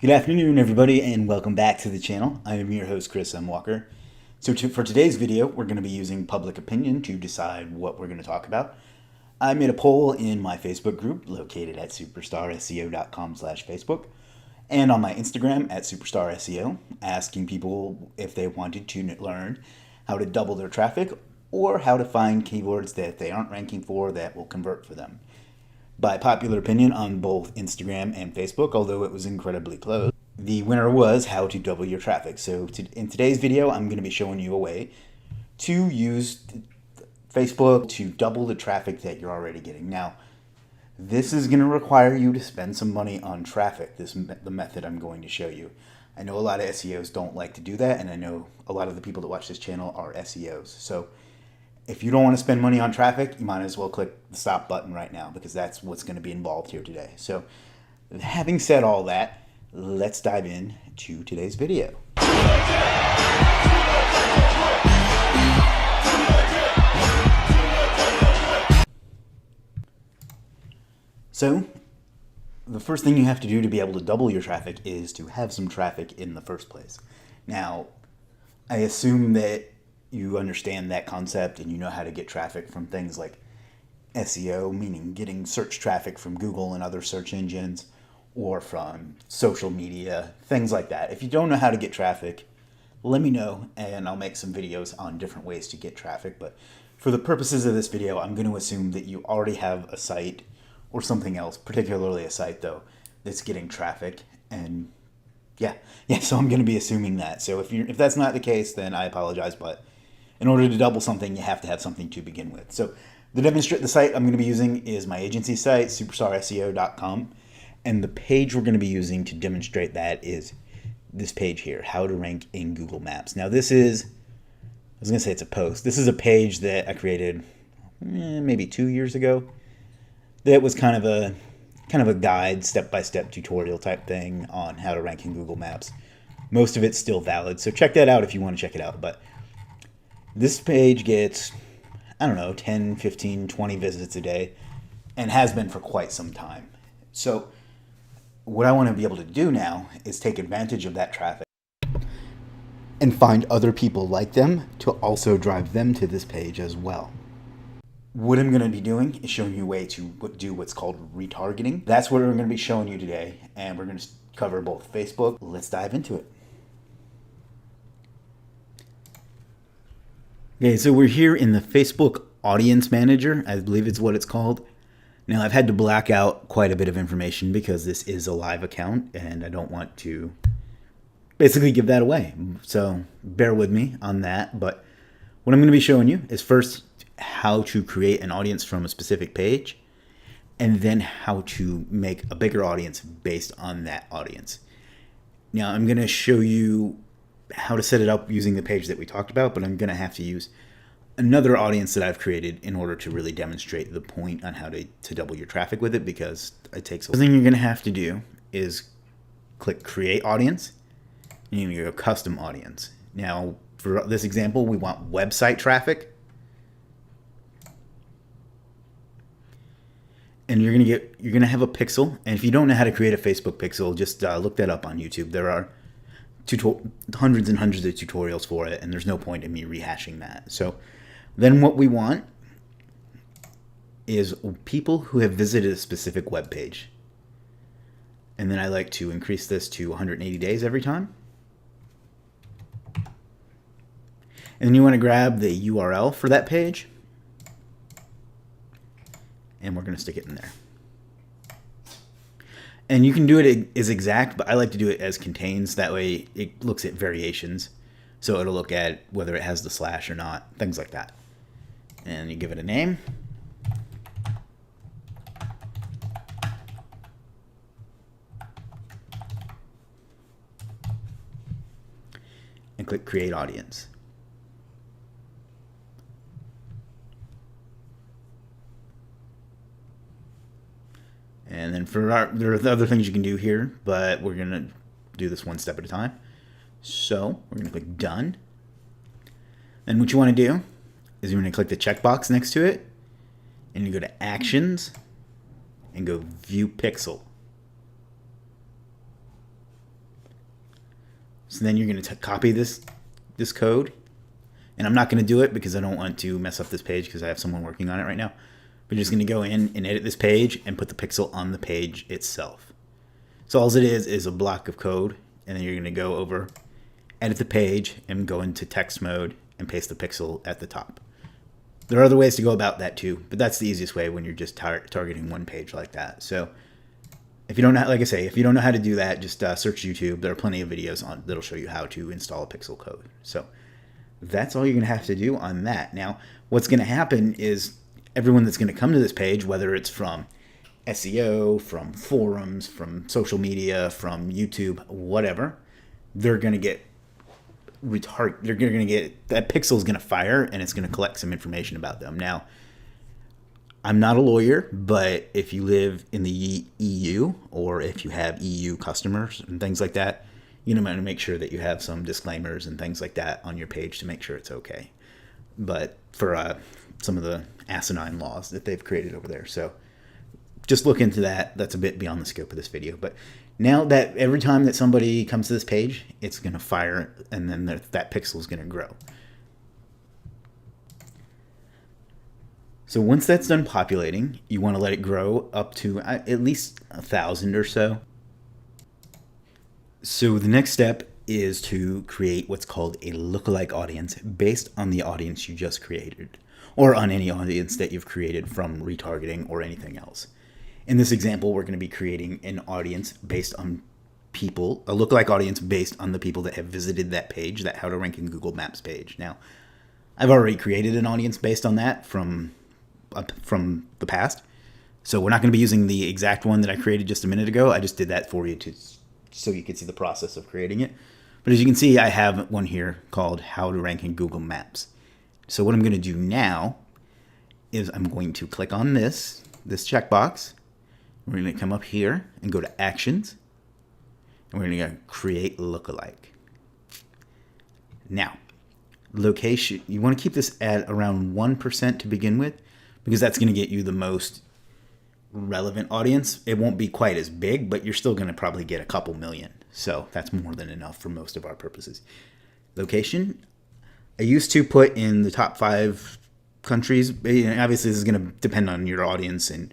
Good afternoon, everybody, and welcome back to the channel. I am your host, Chris M. Walker. For today's video, we're going to be using public opinion to decide what we're going to talk about. I made a poll in my Facebook group located at superstarseo.com/Facebook and on my Instagram at superstarseo, asking people if they wanted to learn how to double their traffic or how to find keywords that they aren't ranking for that will convert for them. By popular opinion on both Instagram and Facebook, although it was incredibly close, the winner was how to double your traffic. So in today's video, I'm going to be showing you a way to use Facebook to double the traffic that you're already getting. Now, this is going to require you to spend some money on traffic, the method I'm going to show you. I know a lot of SEOs don't like to do that, and I know a lot of the people that watch this channel are SEOs. So if you don't want to spend money on traffic, you might as well click the stop button right now, because that's what's going to be involved here today. So having said all that, let's dive in to today's video. So the first thing you have to do to be able to double your traffic is to have some traffic in the first place. Now, I assume that you understand that concept and you know how to get traffic from things like SEO, meaning getting search traffic from Google and other search engines, or from social media, things like that. If you don't know how to get traffic, let me know and I'll make some videos on different ways to get traffic. But for the purposes of this video, I'm going to assume that you already have a site or something else, particularly a site though, that's getting traffic. And yeah, so I'm going to be assuming that. So if that's not the case, then I apologize, but in order to double something, you have to have something to begin with. So the site I'm going to be using is my agency site, superstarseo.com. And the page we're going to be using to demonstrate that is this page here, how to rank in Google Maps. Now this is, I was going to say it's a post. This is a page that I created maybe 2 years ago. That was kind of a guide, step-by-step tutorial type thing on how to rank in Google Maps. Most of it's still valid, so check that out if you want to check it out. But this page gets, I don't know, 10, 15, 20 visits a day, and has been for quite some time. So what I want to be able to do now is take advantage of that traffic and find other people like them to also drive them to this page as well. What I'm going to be doing is showing you a way to do what's called retargeting. That's what we're going to be showing you today, and we're going to cover both Facebook. Let's dive into it. Okay, so we're here in the Facebook Audience Manager, I believe it's what it's called. Now, I've had to black out quite a bit of information because this is a live account and I don't want to basically give that away. So bear with me on that. But what I'm going to be showing you is first how to create an audience from a specific page, and then how to make a bigger audience based on that audience. Now, I'm going to show you how to set it up using the page that we talked about, but I'm going to have to use another audience that I've created in order to really demonstrate the point on how to double your traffic with it, because it takes a while. The thing you're going to have to do is click Create Audience, and you're going to go Custom Audience. Now, for this example, we want website traffic. And you're going to have a pixel, and if you don't know how to create a Facebook pixel, just look that up on YouTube. There are hundreds and hundreds of tutorials for it, and there's no point in me rehashing that. So then what we want is people who have visited a specific web page. And then I like to increase this to 180 days every time. And then you want to grab the URL for that page, and we're going to stick it in there. And you can do it as exact, but I like to do it as contains. That way it looks at variations. So it'll look at whether it has the slash or not, things like that. And you give it a name. And click Create Audience. And then there are other things you can do here, but we're going to do this one step at a time. So we're going to click Done. And what you want to do is you're going to click the checkbox next to it, and you go to Actions and go View Pixel. So then you're going to copy this code. And I'm not going to do it because I don't want to mess up this page because I have someone working on it right now. We're just going to go in and edit this page and put the pixel on the page itself. So all it is a block of code, and then you're going to go over, edit the page, and go into text mode and paste the pixel at the top. There are other ways to go about that too, but that's the easiest way when you're just targeting one page like that. So if you don't know, like I say, if you don't know how to do that, just search YouTube. There are plenty of videos on that'll show you how to install a pixel code. So that's all you're going to have to do on that. Now, what's going to happen is everyone that's going to come to this page, whether it's from SEO, from forums, from social media, from YouTube, whatever, they're going to get they're going to get, that pixel is going to fire and it's going to collect some information about them. Now, I'm not a lawyer, but if you live in the EU or if you have EU customers and things like that, you know, to make sure that you have some disclaimers and things like that on your page to make sure it's okay. But for some of the asinine laws that they've created over there. So just look into that. That's a bit beyond the scope of this video. But now that every time that somebody comes to this page, it's going to fire and then that pixel is going to grow. So once that's done populating, you want to let it grow up to at least 1,000 or so. So the next step is to create what's called a lookalike audience based on the audience you just created, or on any audience that you've created from retargeting or anything else. In this example, we're going to be creating an audience based on people, a lookalike audience based on the people that have visited that page, that How to Rank in Google Maps page. Now, I've already created an audience based on that from the past, so we're not going to be using the exact one that I created just a minute ago. I just did that for you so you can see the process of creating it. But as you can see, I have one here called How to Rank in Google Maps. So what I'm going to do now is I'm going to click on this checkbox. We're going to come up here and go to Actions. And we're going to go Create Lookalike. Now, location, you want to keep this at around 1% to begin with, because that's going to get you the most relevant audience. It won't be quite as big, but you're still going to probably get a couple million. So that's more than enough for most of our purposes. Location, I used to put in the top 5 countries. Obviously, this is going to depend on your audience and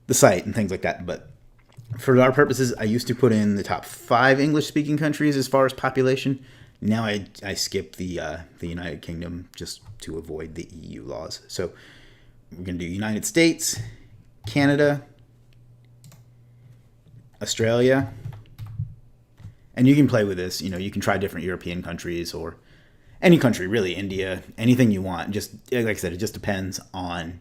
the site and things like that. But for our purposes, I used to put in the top 5 English-speaking countries as far as population. Now I skip the United Kingdom just to avoid the EU laws. So we're going to do United States, Canada, Australia, and you can play with this. You know, you can try different European countries or any country, really, India, anything you want. Just like I said, it just depends on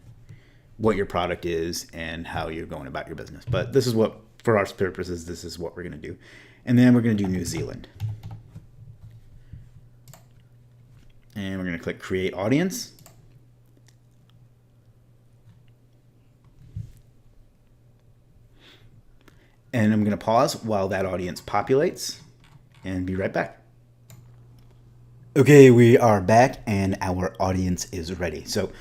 what your product is and how you're going about your business. But this is what, for our purposes, this is what we're going to do. And then we're going to do New Zealand. And we're going to click Create Audience. And I'm going to pause while that audience populates and be right back. Okay, we are back and our audience is ready. So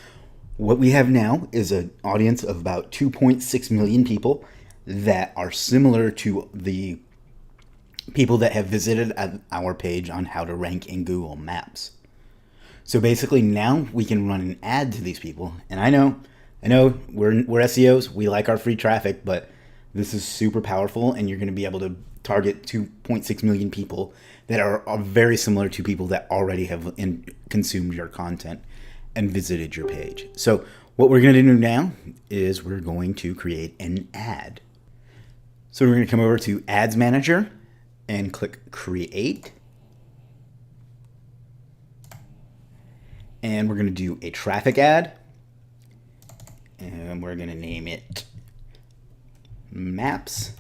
what we have now is an audience of about 2.6 million people that are similar to the people that have visited our page on How to Rank in Google Maps. So basically now we can run an ad to these people. And I know we're SEOs, we like our free traffic, but this is super powerful and you're going to be able to target 2.6 million people that are very similar to people that already have consumed your content and visited your page. So what we're going to do now is we're going to create an ad. So we're going to come over to Ads Manager and click Create. And we're going to do a traffic ad. And we're going to name it Maps.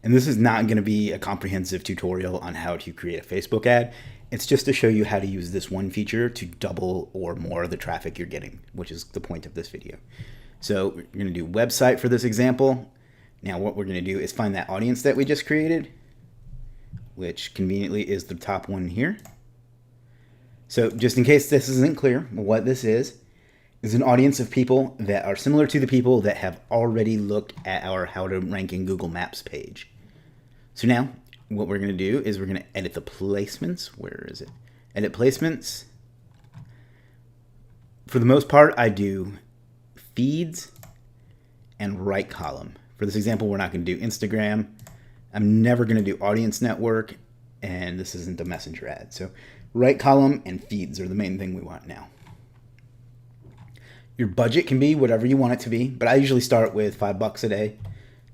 And this is not going to be a comprehensive tutorial on how to create a Facebook ad. It's just to show you how to use this one feature to double or more the traffic you're getting, which is the point of this video. So we're going to do website for this example. Now what we're going to do is find that audience that we just created, which conveniently is the top one here. So just in case this isn't clear, what this is an audience of people that are similar to the people that have already looked at our How to Rank in Google Maps page. So now what we're going to do is we're going to edit the placements. Where is it? Edit placements. For the most part, I do feeds and right column. For this example, we're not going to do Instagram. I'm never going to do audience network, and this isn't a messenger ad. So right column and feeds are the main thing we want now. Your budget can be whatever you want it to be, but I usually start with $5 a day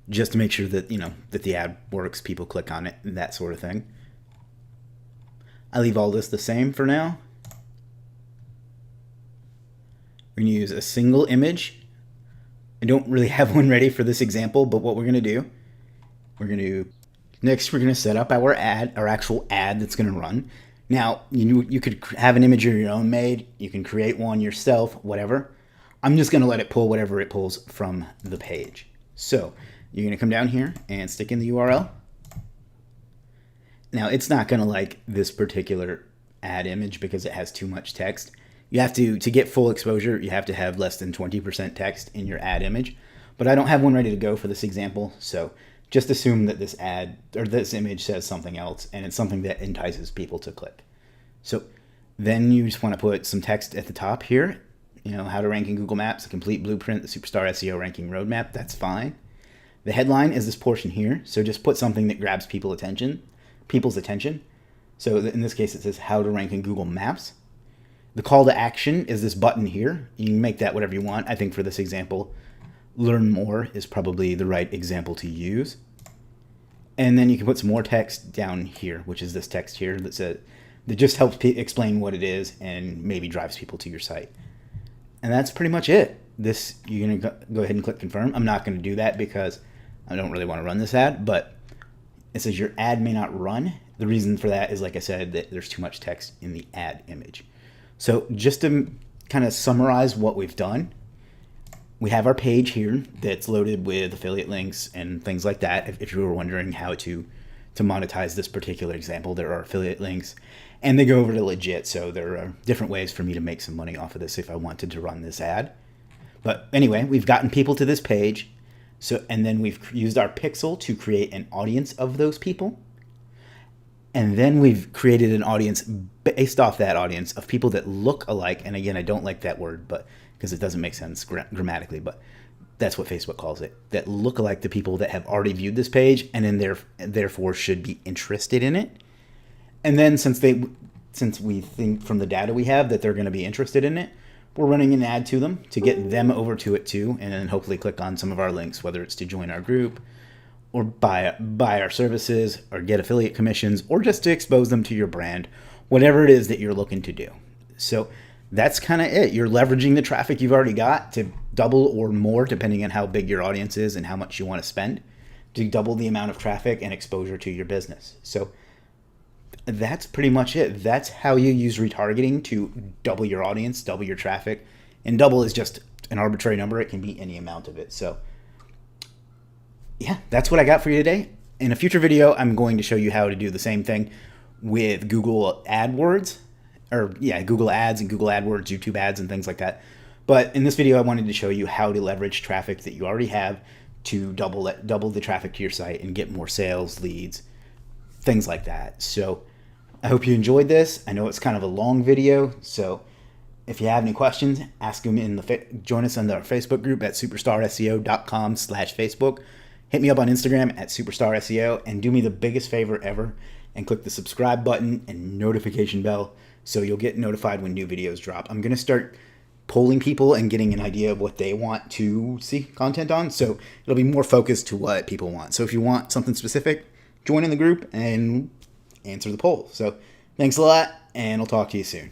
just to make sure that, that the ad works, people click on it, and that sort of thing. I leave all this the same for now. We're going to use a single image. I don't really have one ready for this example, but what we're going to do, next we're going to set up our ad, our actual ad that's going to run. Now, you could have an image of your own made. You can create one yourself, whatever. I'm just going to let it pull whatever it pulls from the page. So you're going to come down here and stick in the URL. Now, it's not going to like this particular ad image because it has too much text. You have to get full exposure, you have to have less than 20% text in your ad image. But I don't have one ready to go for this example, so just assume that this ad or this image says something else and it's something that entices people to click. So then you just want to put some text at the top here. How to rank in Google Maps, a complete blueprint, the Superstar SEO ranking roadmap. That's fine. The headline is this portion here, so just put something that grabs people's attention. So in this case, it says how to rank in Google Maps. The call to action is this button here. You can make that whatever you want. I think for this example, learn more is probably the right example to use. And then you can put some more text down here, which is this text here that just helps explain what it is and maybe drives people to your site. And that's pretty much it. You're going to go ahead and click confirm. I'm not going to do that because I don't really want to run this ad, but it says your ad may not run. The reason for that is, like I said, that there's too much text in the ad image. So just to kind of summarize what we've done, we have our page here that's loaded with affiliate links and things like that. If you were wondering how to monetize this particular example, there are affiliate links and they go over to legit. So there are different ways for me to make some money off of this if I wanted to run this ad. But anyway, we've gotten people to this page. And then we've used our pixel to create an audience of those people. And then we've created an audience based off that audience of people that look alike. And again, I don't like that word, but because it doesn't make sense grammatically, but that's what Facebook calls it. That look alike the people that have already viewed this page and then therefore should be interested in it. And then since we think from the data we have that they're going to be interested in it, we're running an ad to them to get them over to it too, and then hopefully click on some of our links, whether it's to join our group or buy our services or get affiliate commissions or just to expose them to your brand, whatever it is that you're looking to do. So that's kind of it. You're leveraging the traffic you've already got to double or more, depending on how big your audience is and how much you want to spend, to double the amount of traffic and exposure to your business. So that's pretty much it. That's how you use retargeting to double your audience, double your traffic. And double is just an arbitrary number. It can be any amount of it. So yeah, that's what I got for you today. In a future video, I'm going to show you how to do the same thing with Google AdWords, Google Ads and Google AdWords, YouTube ads and things like that. But in this video, I wanted to show you how to leverage traffic that you already have to double the traffic to your site and get more sales, leads, things like that. So I hope you enjoyed this. I know it's kind of a long video, so if you have any questions, ask them join us on our Facebook group at superstarseo.com/Facebook. Hit me up on Instagram at superstarseo and do me the biggest favor ever and click the subscribe button and notification bell so you'll get notified when new videos drop. I'm going to start polling people and getting an idea of what they want to see content on, so it'll be more focused to what people want. So if you want something specific, join in the group and answer the poll. So thanks a lot, and I'll talk to you soon.